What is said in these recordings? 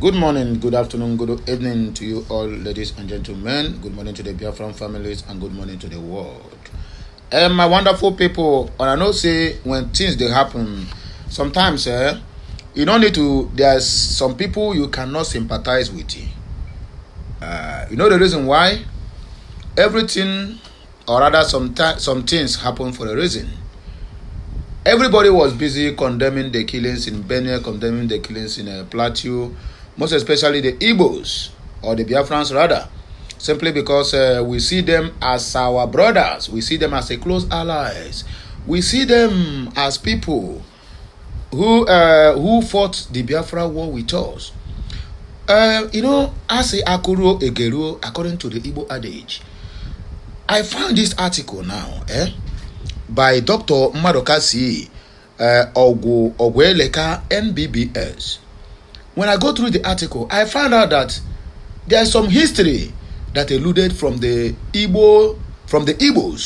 Good morning, good afternoon, good evening to you all, ladies and gentlemen. Good morning to the Biafran families and good morning to the world. My wonderful people, and I know say when things they happen, sometimes you don't need to. There's some people you cannot sympathize with. You know the reason why? Everything, or rather, some things happen for a reason. Everybody was busy condemning the killings in Benue, condemning the killings in Plateau, most especially the Igbos, or the Biafrans rather, simply because we see them as our brothers, we see them as a close allies, we see them as people who fought the Biafra war with us. As a akuro egero, according to the Igbo adage, I found this article now, by Dr. Madokasi Ogweleka NBBS. When I go through the article, I found out that there's some history that eluded from the Igbos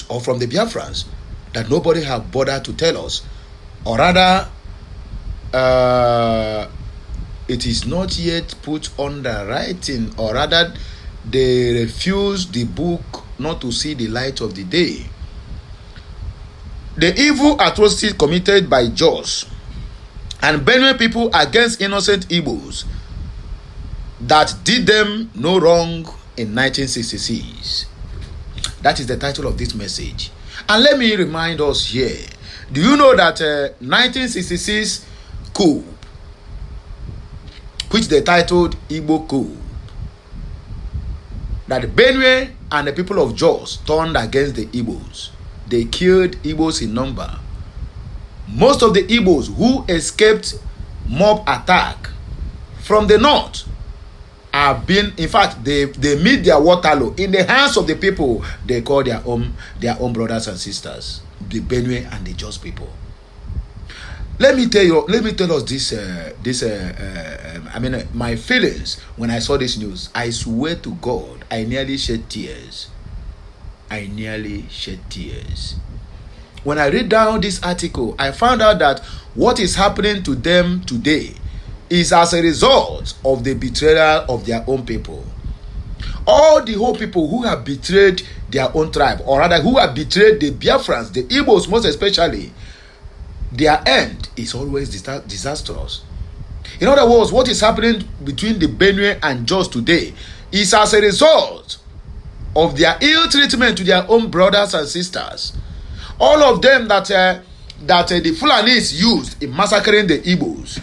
or from the Biafrans that nobody have bothered to tell us, or rather, it is not yet put on the writing, or rather, they refuse the book not to see the light of the day. The evil atrocities committed by Jos and Benue people against innocent Igbos that did them no wrong in 1966. That is the title of this message. And let me remind us here. Do you know that 1966 coup, which they titled Igbo coup, that Benue and the people of Jos turned against the Igbos. They killed Igbos in number. Most of the Igbos who escaped mob attack from the north have been, in fact, they meet their Waterloo in the hands of the people they call their own brothers and sisters, the Benue and the Jos people. Let me tell us this. My feelings when I saw this news. I swear to God, I nearly shed tears. When I read down this article, I found out that what is happening to them today is as a result of the betrayal of their own people. All the whole people who have betrayed their own tribe, or rather who have betrayed the Biafrans, the Igbos most especially, their end is always disastrous. In other words, what is happening between the Benue and Jos today is as a result of their ill treatment to their own brothers and sisters. All of them that the Fulanis used in massacring the Igbos,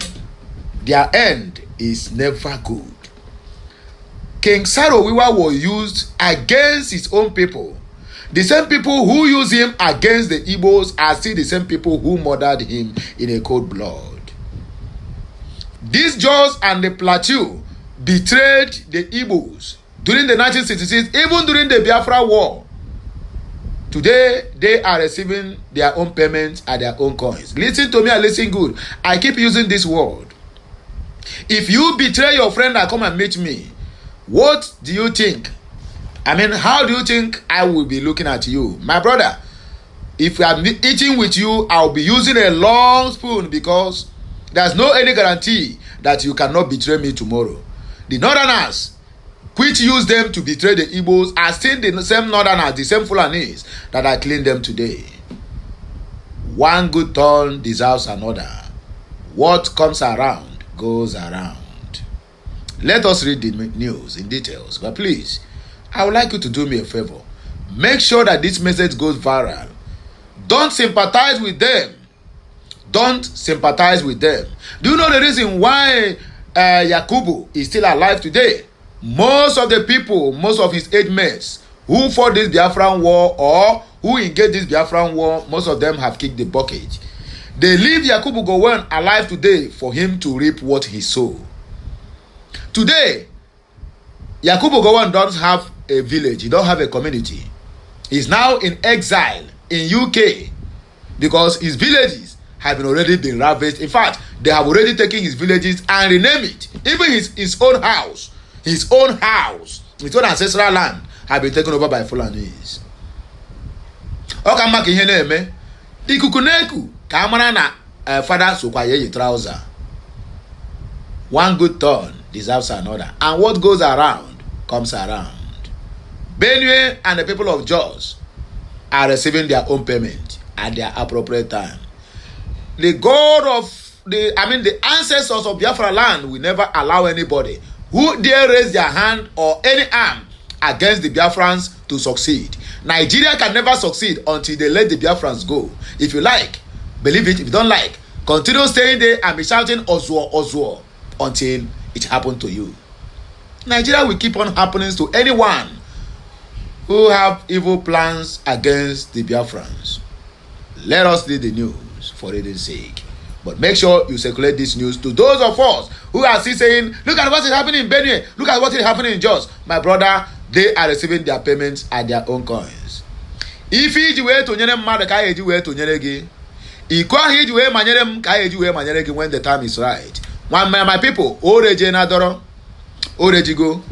their end is never good. King Sarowiwa was used against his own people. The same people who use him against the Igbos are still the same people who murdered him in a cold blood. These Jos and the Plateau betrayed the Igbos during the 1966, even during the Biafra war. Today, they are receiving their own payments at their own coins. Listen to me and listen good. I keep using this word. If you betray your friend and come and meet me, what do you think? How do you think I will be looking at you? My brother, if I'm eating with you, I'll be using a long spoon because there's no any guarantee that you cannot betray me tomorrow. The Northerners, which use them to betray the Igbos, are still the same Northerners, the same Fulanis that are killing them today. One good turn deserves another. What comes around goes around. Let us read the news in details, but please, I would like you to do me a favor. Make sure that this message goes viral. Don't sympathize with them. Don't sympathize with them. Do you know the reason why Yakubu is still alive today? Most of the people, most of his age mates who fought this Biafran war or who engaged this Biafran war, most of them have kicked the bucket. They leave Yakubu Gowon alive today for him to reap what he sowed. Today, Yakubu Gowon doesn't have a village, he don't have a community. He's now in exile in UK because his villages have already been ravaged. In fact, they have already taken his villages and renamed it. Even his own house, his own ancestral land have been taken over by Fulanis. Okamaka ihe na-eme ikuku na-eku ka amara na father sokwa ye trouser. One good turn deserves another. And what goes around comes around. Benue and the people of Jos are receiving their own payment at their appropriate time. The God of the ancestors of Biafra land will never allow anybody who dare raise their hand or any arm against the Biafrans to succeed. Nigeria can never succeed until they let the Biafrans go. If you like, believe it. If you don't like, continue staying there and be shouting Ozuo, Ozuo until it happened to you. Nigeria will keep on happening to anyone who have evil plans against the Biafrans. Let us read the news for reading's sake. But make sure you circulate this news to those of us who are still saying, look at what is happening in Benue, look at what is happening in Jos. My brother, they are receiving their payments at their own coins. If you were to nyere mmadụ ka eji wee tụnyere gị, iko ahụ iji wee manyere m ka eji wee manyere gị when the time is right. My people, oreje na doro, orejigo.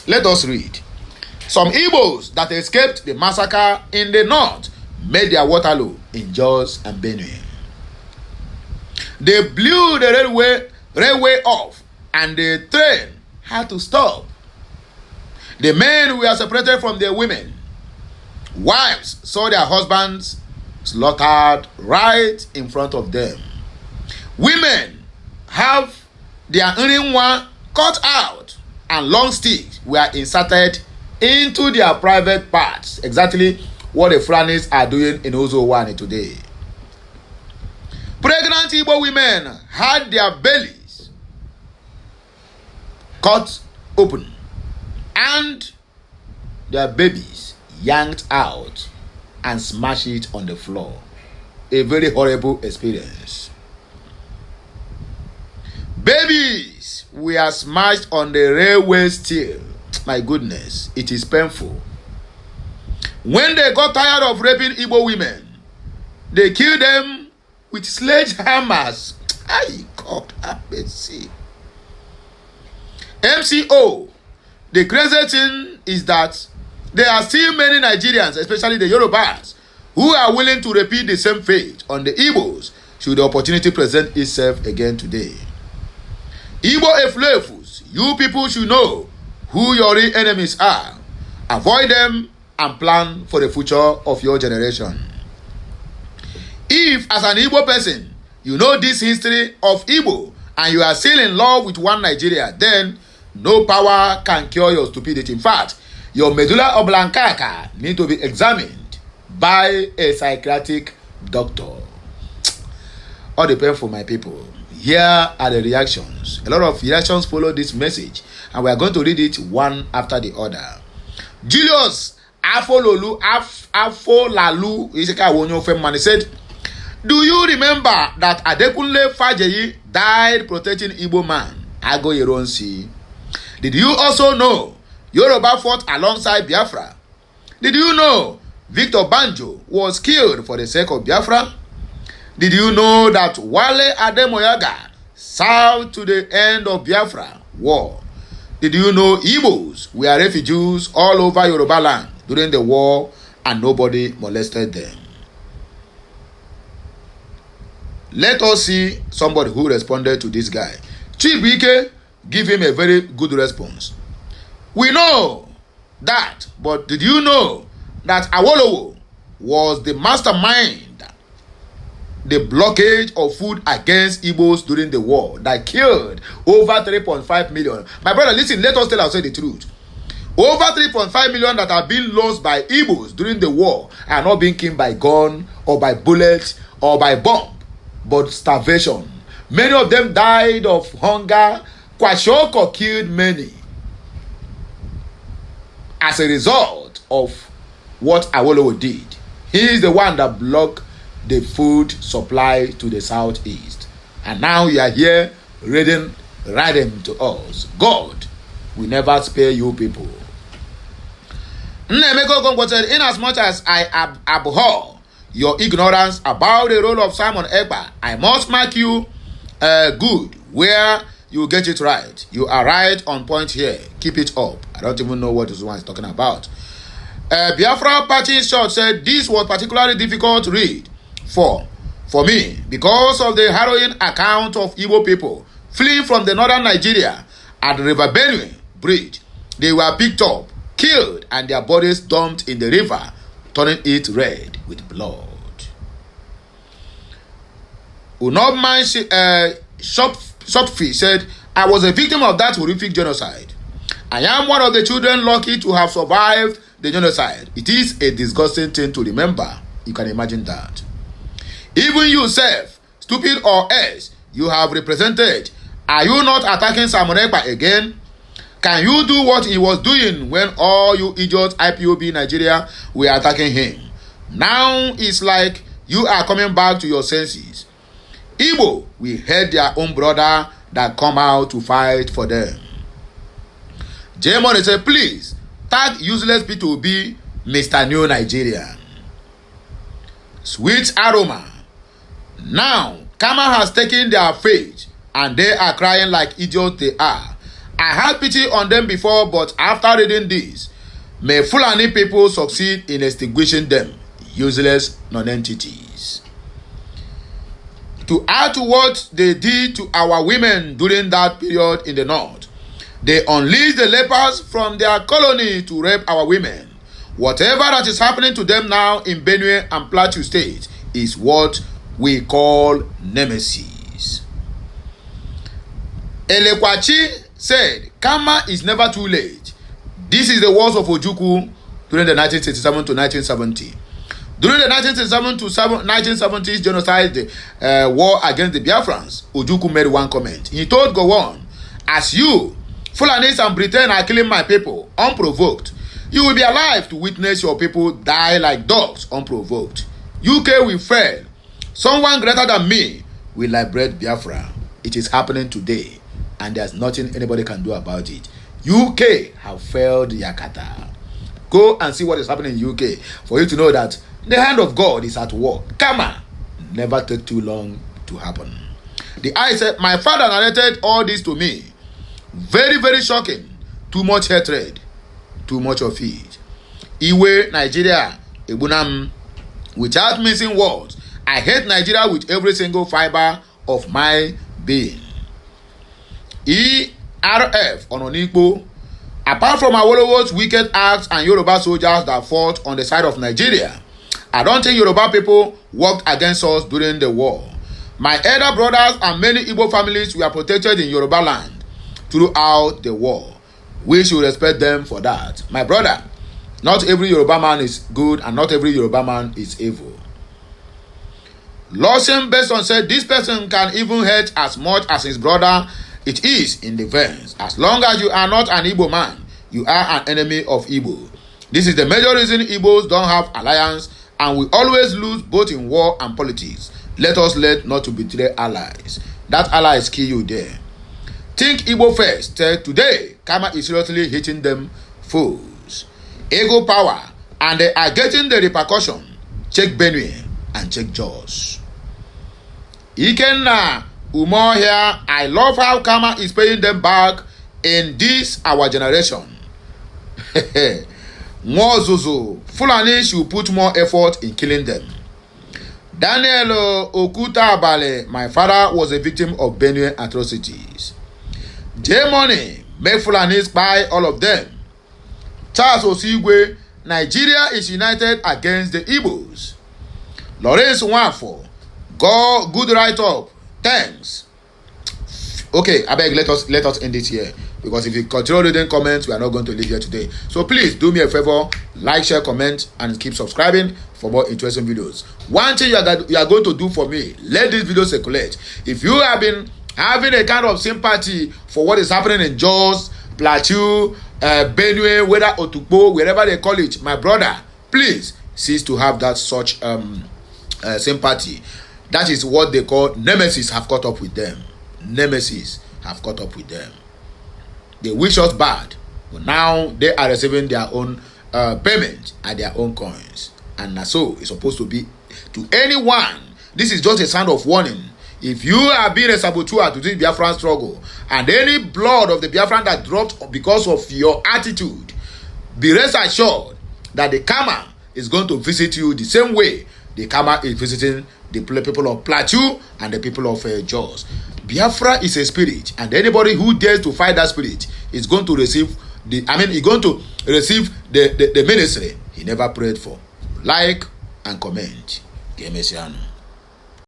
Let us read. Some Igbos that escaped the massacre in the north made their Waterloo in Jos and Benue. They blew the railway off and the train had to stop. The men were separated from their women. Wives saw their husbands slaughtered right in front of them. Women have their Nrinwa cut out and long sticks were inserted into their private parts. Exactly what the Fulanis are doing in Ozowani today. Pregnant Igbo women had their bellies cut open and their babies yanked out and smashed it on the floor. A very horrible experience. Babies were smashed on the railway steel. My goodness, it is painful. When they got tired of raping Igbo women, they killed them with sledgehammers. God have mercy. MCO, the crazy thing is that there are still many Nigerians, especially the Yorubas, who are willing to repeat the same fate on the Igbos should the opportunity present itself again today. Igbo Eflefus, you people should know who your real enemies are. Avoid them and plan for the future of your generation. If, as an Igbo person, you know this history of Igbo and you are still in love with one Nigeria, then no power can cure your stupidity. In fact, your medulla oblongata need to be examined by a psychiatric doctor. All the pain for my people. Here are the reactions. A lot of reactions follow this message, and we are going to read it one after the other. Julius Afolalu Iseka said, do you remember that Adekunle Fajeyi died protecting Igbo man, Ago Yeronsi? Did you also know Yoruba fought alongside Biafra? Did you know Victor Banjo was killed for the sake of Biafra? Did you know that Wale Ademoyaga served to the end of Biafra war? Did you know Igbos were refugees all over Yoruba land during the war and nobody molested them? Let us see somebody who responded to this guy. Chief Wike give him a very good response. We know that, but did you know that Awolowo was the mastermind, the blockage of food against Igbos during the war that killed over 3.5 million? My brother, listen, let us tell ourselves the truth. Over 3.5 million that are being lost by Igbos during the war are not being killed by gun or by bullets or by bomb, but starvation. Many of them died of hunger. Kwashoko killed many as a result of what Awolowo did. He is the one that blocked the food supply to the southeast. And now you are here writing to us. God will never spare you people. Nnemeko Okonkwo said, in as much as I abhor your ignorance about the role of Simon Ekpa, I must mark you good where you get it right. You are right on point here. Keep it up. I don't even know what this one is talking about. Biafra Party Short said, this was particularly difficult to read for me because of the harrowing account of Igbo people fleeing from the northern Nigeria at the River Benue bridge. They were picked up, killed, and their bodies dumped in the river, turning it red with blood. Unobman Shopfi said, I was a victim of that horrific genocide. I am one of the children lucky to have survived the genocide. It is a disgusting thing to remember. You can imagine that. Even yourself, stupid or else, you have represented. Are you not attacking Samurekpa again? Can you do what he was doing when all you idiots IPOB Nigeria were attacking him? Now it's like you are coming back to your senses. Igbo will hate their own brother that come out to fight for them. J-Money said, please, tag useless P2B Mr. New Nigerian. Sweet aroma. Now, Kama has taken their fate and they are crying like idiots they are. I had pity on them before, but after reading this, may Fulani people succeed in extinguishing them, useless non-entities. To add to what they did to our women during that period in the north, they unleashed the lepers from their colony to rape our women. Whatever that is happening to them now in Benue and Plateau State is what we call nemesis. Elekwachi said, Karma is never too late. This is the words of Ojukwu during the 1967 to 1970. During the 1967 to 1970s genocide war against the Biafrans, Ojukwu made one comment. He told Gowon, as you, Fulanis and Britain are killing my people unprovoked, you will be alive to witness your people die like dogs unprovoked. UK will fail. Someone greater than me will liberate Biafra. It is happening today, and there's nothing anybody can do about it. UK have failed Yakata. Go and see what is happening in UK for you to know that the hand of God is at work. Karma never take too long to happen. The eye said, my father narrated all this to me. Very, very shocking. Too much hatred. Too much of it. Iwe, Nigeria, Ebunam. Without missing words, I hate Nigeria with every single fiber of my being. ERF on Onikpo. Apart from Awolowo's wicked acts and Yoruba soldiers that fought on the side of Nigeria, I don't think Yoruba people worked against us during the war. My elder brothers and many Igbo families were protected in Yoruba land throughout the war. We should respect them for that. My brother, not every Yoruba man is good and not every Yoruba man is evil. Lawson Besson said this person can even hate as much as his brother. It is in the veins. As long as you are not an Igbo man, you are an enemy of Igbo. This is the major reason Igbos don't have alliance and we always lose both in war and politics. Let us learn not to betray allies. That allies kill you there. Think Igbo first. Today, Karma is seriously hitting them fools. Ego power, and they are getting the repercussion. Check Benue and check Jos. Ikenna Umo here. I love how Karma is paying them back in this our generation. Mozuzu, Fulani should put more effort in killing them. Daniel Okuta Abale, my father was a victim of Benue atrocities. J-Money, make Fulani spy all of them. Charles Osigwe, Nigeria is united against the Igbos. Lawrence Nwafo, go good write-up. Thanks. Okay, I beg, let us end it here. Because if you continue reading comments, we are not going to leave here today. So please do me a favor, like, share, comment, and keep subscribing for more interesting videos. One thing you are going to do for me, let this video circulate. If you have been having a kind of sympathy for what is happening in Jos, Plateau, Benue, whether Otukpo, wherever they call it, my brother, please cease to have that such sympathy. That is what they call nemesis have caught up with them. Nemesis have caught up with them. They wish us bad, but now they are receiving their own payment and their own coins. And so it's supposed to be to anyone. This is just a sound of warning. If you are being a saboteur to this Biafran struggle, and any blood of the Biafran that dropped because of your attitude, be rest assured that the karma is going to visit you the same way the karma is visiting the people of Plateau and the people of Jos. Biafra is a spirit, and anybody who dares to fight that spirit is going to receive he's going to receive the ministry he never prayed for. Like and comment. Gemesiano.